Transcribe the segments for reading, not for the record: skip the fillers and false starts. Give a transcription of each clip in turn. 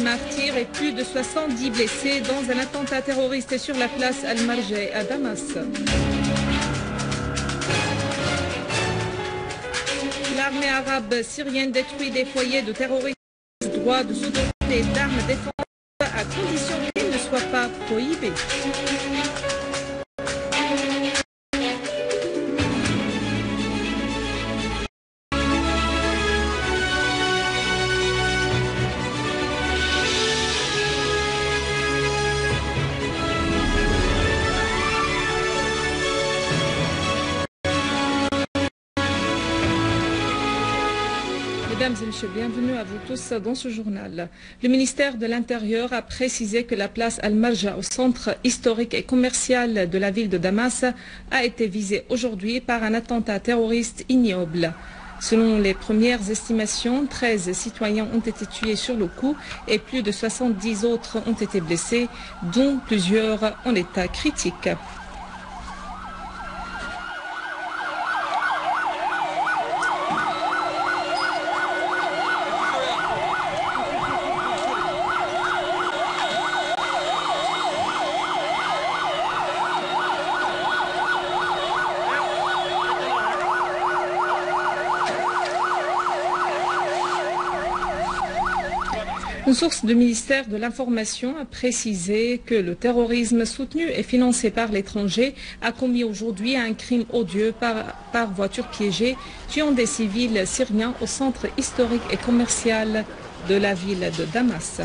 martyrs et plus de 70 blessés dans un attentat terroriste sur la place Al-Marja à Damas. L'armée arabe syrienne détruit des foyers de terroristes, droit de se doter d'armes défensives à condition qu'ils ne soient pas prohibés. Mesdames et messieurs, bienvenue à vous tous dans ce journal. Le ministère de l'Intérieur a précisé que la place Al-Marja, au centre historique et commercial de la ville de Damas, a été visée aujourd'hui par un attentat terroriste ignoble. Selon les premières estimations, 13 citoyens ont été tués sur le coup et plus de 70 autres ont été blessés, dont plusieurs en état critique. Une source du ministère de l'Information a précisé que le terrorisme soutenu et financé par l'étranger a commis aujourd'hui un crime odieux par voiture piégée, tuant des civils syriens au centre historique et commercial de la ville de Damas.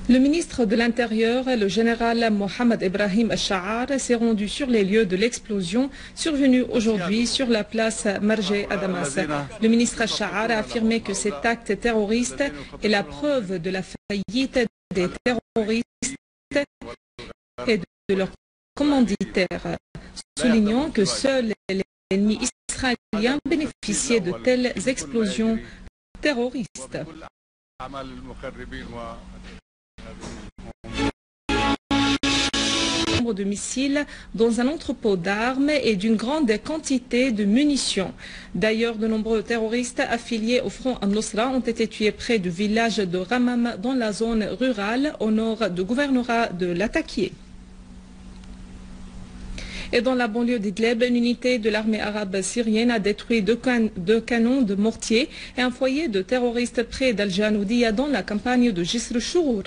Le ministre de l'Intérieur, le général Mohamed Ibrahim Al-Sha'ar, s'est rendu sur les lieux de l'explosion survenue aujourd'hui sur la place Marja à Damas. Le ministre Al-Sha'ar a affirmé que cet acte terroriste est la preuve de la faillite des terroristes et de leurs commanditaires, soulignant que seul l'ennemi israélien bénéficiait de telles explosions terroristes. De missiles dans un entrepôt d'armes et d'une grande quantité de munitions. D'ailleurs, de nombreux terroristes affiliés au Front Al-Nusra ont été tués près du village de Ramam dans la zone rurale au nord du gouvernorat de Latakia. Et dans la banlieue d'Idlib, une unité de l'armée arabe syrienne a détruit deux canons de mortier et un foyer de terroristes près d'Al-Janoudiya dans la campagne de Jisr Shourour.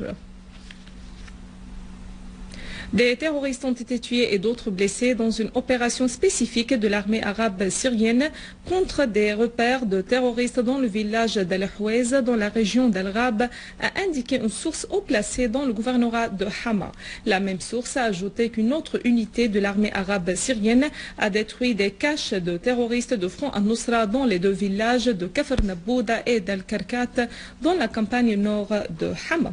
Des terroristes ont été tués et d'autres blessés dans une opération spécifique de l'armée arabe syrienne contre des repères de terroristes dans le village d'Al-Houez, dans la région d'Al-Rab, a indiqué une source haut placée dans le gouvernorat de Hama. La même source a ajouté qu'une autre unité de l'armée arabe syrienne a détruit des caches de terroristes de Front Al-Nusra dans les deux villages de Kafr Nabouda et d'Al-Karkat dans la campagne nord de Hama.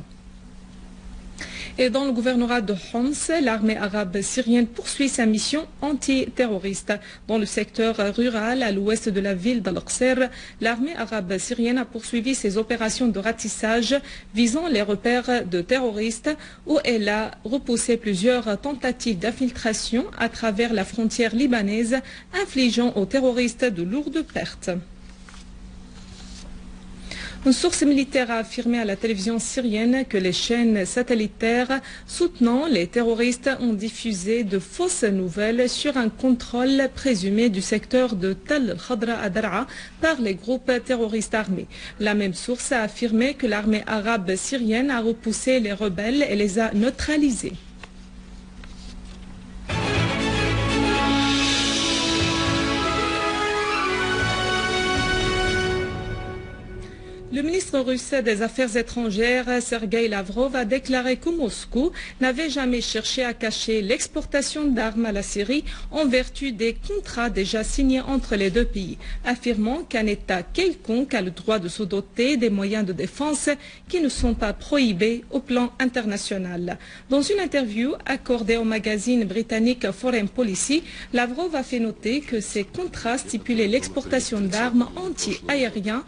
Et dans le gouvernorat de Homs, l'armée arabe syrienne poursuit sa mission antiterroriste. Dans le secteur rural à l'ouest de la ville d'Al-Qsir, l'armée arabe syrienne a poursuivi ses opérations de ratissage visant les repères de terroristes où elle a repoussé plusieurs tentatives d'infiltration à travers la frontière libanaise, infligeant aux terroristes de lourdes pertes. Une source militaire a affirmé à la télévision syrienne que les chaînes satellitaires soutenant les terroristes ont diffusé de fausses nouvelles sur un contrôle présumé du secteur de Tal al-Khadra à Daraa par les groupes terroristes armés. La même source a affirmé que l'armée arabe syrienne a repoussé les rebelles et les a neutralisés. Le ministre russe des Affaires étrangères, Sergueï Lavrov, a déclaré que Moscou n'avait jamais cherché à cacher l'exportation d'armes à la Syrie en vertu des contrats déjà signés entre les deux pays, affirmant qu'un État quelconque a le droit de se doter des moyens de défense qui ne sont pas prohibés au plan international. Dans une interview accordée au magazine britannique Foreign Policy, Lavrov a fait noter que ces contrats stipulaient l'exportation d'armes anti-aériennes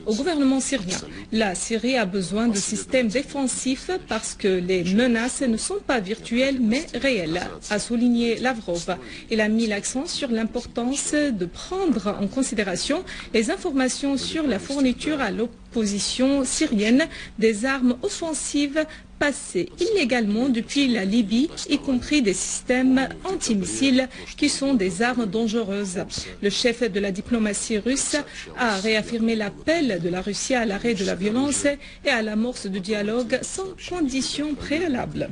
au gouvernement syrien. La Syrie a besoin de systèmes défensifs parce que les menaces ne sont pas virtuelles mais réelles, a souligné Lavrov. Il a mis l'accent sur l'importance de prendre en considération les informations sur la fourniture à l'opposition syrienne des armes offensives passées illégalement depuis la Libye, y compris des systèmes antimissiles qui sont des armes dangereuses. Le chef de la diplomatie russe a réaffirmé l'appel de la Russie à l'arrêt de la violence et à l'amorce du dialogue sans conditions préalables.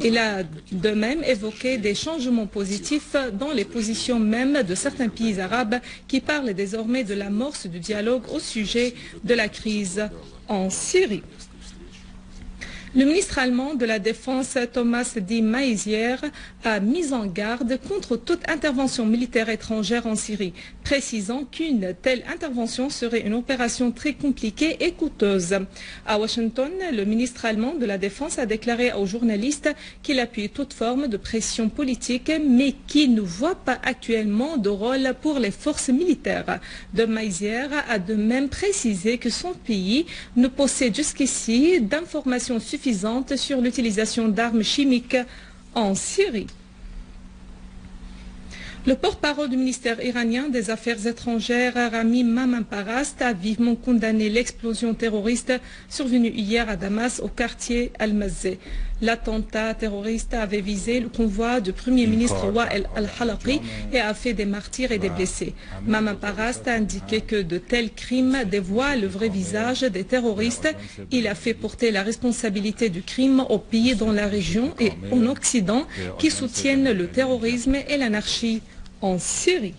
Il a de même évoqué des changements positifs dans les positions même de certains pays arabes qui parlent désormais de l'amorce du dialogue au sujet de la crise en Syrie. Le ministre allemand de la Défense, Thomas de Maizière, a mis en garde contre toute intervention militaire étrangère en Syrie, précisant qu'une telle intervention serait une opération très compliquée et coûteuse. À Washington, le ministre allemand de la Défense a déclaré aux journalistes qu'il appuie toute forme de pression politique, mais qu'il ne voit pas actuellement de rôle pour les forces militaires. De Maizière a de même précisé que son pays ne possède jusqu'ici d'informations suffisantes sur l'utilisation d'armes chimiques en Syrie. Le porte-parole du ministère iranien des Affaires étrangères, Rami Mamamparast, a vivement condamné l'explosion terroriste survenue hier à Damas au quartier Al-Mazzeh. L'attentat terroriste avait visé le convoi du Premier ministre Wael al-Halaqi et a fait des martyrs et des blessés. Mamamparast a indiqué que de tels crimes dévoilent le vrai visage des terroristes. Il a fait porter la responsabilité du crime aux pays dans la région et en Occident qui soutiennent le terrorisme et l'anarchie en Syrie.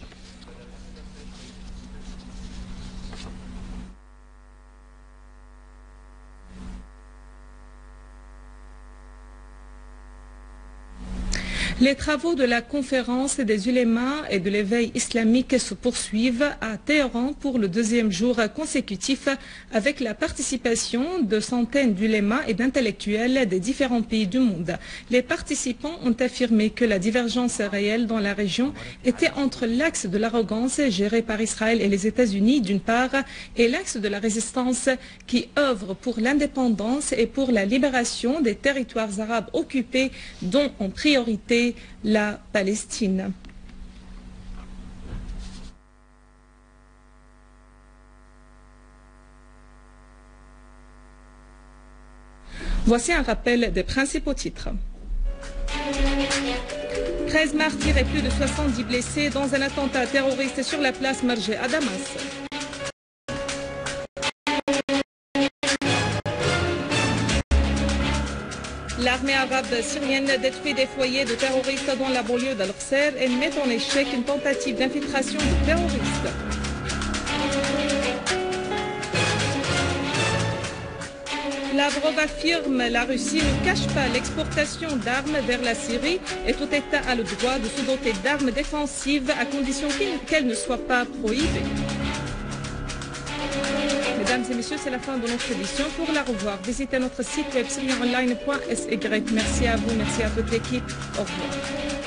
Les travaux de la conférence des ulémas et de l'éveil islamique se poursuivent à Téhéran pour le deuxième jour consécutif avec la participation de centaines d'ulémas et d'intellectuels des différents pays du monde. Les participants ont affirmé que la divergence réelle dans la région était entre l'axe de l'arrogance géré par Israël et les États-Unis d'une part et l'axe de la résistance qui œuvre pour l'indépendance et pour la libération des territoires arabes occupés dont en priorité la Palestine. Voici un rappel des principaux titres. 13 martyrs et plus de 70 blessés dans un attentat terroriste sur la place Marjeh à Damas. L'armée arabe syrienne détruit des foyers de terroristes dans la banlieue d'Al-Qsar et met en échec une tentative d'infiltration de terroristes. Lavrov affirme que la Russie ne cache pas l'exportation d'armes vers la Syrie et tout État a le droit de se doter d'armes défensives à condition qu'elles ne soient pas prohibées. Mesdames et messieurs, c'est la fin de notre édition. Pour la revoir, visitez notre site web syrienonline.sy. Merci à vous, merci à toute l'équipe. Au revoir.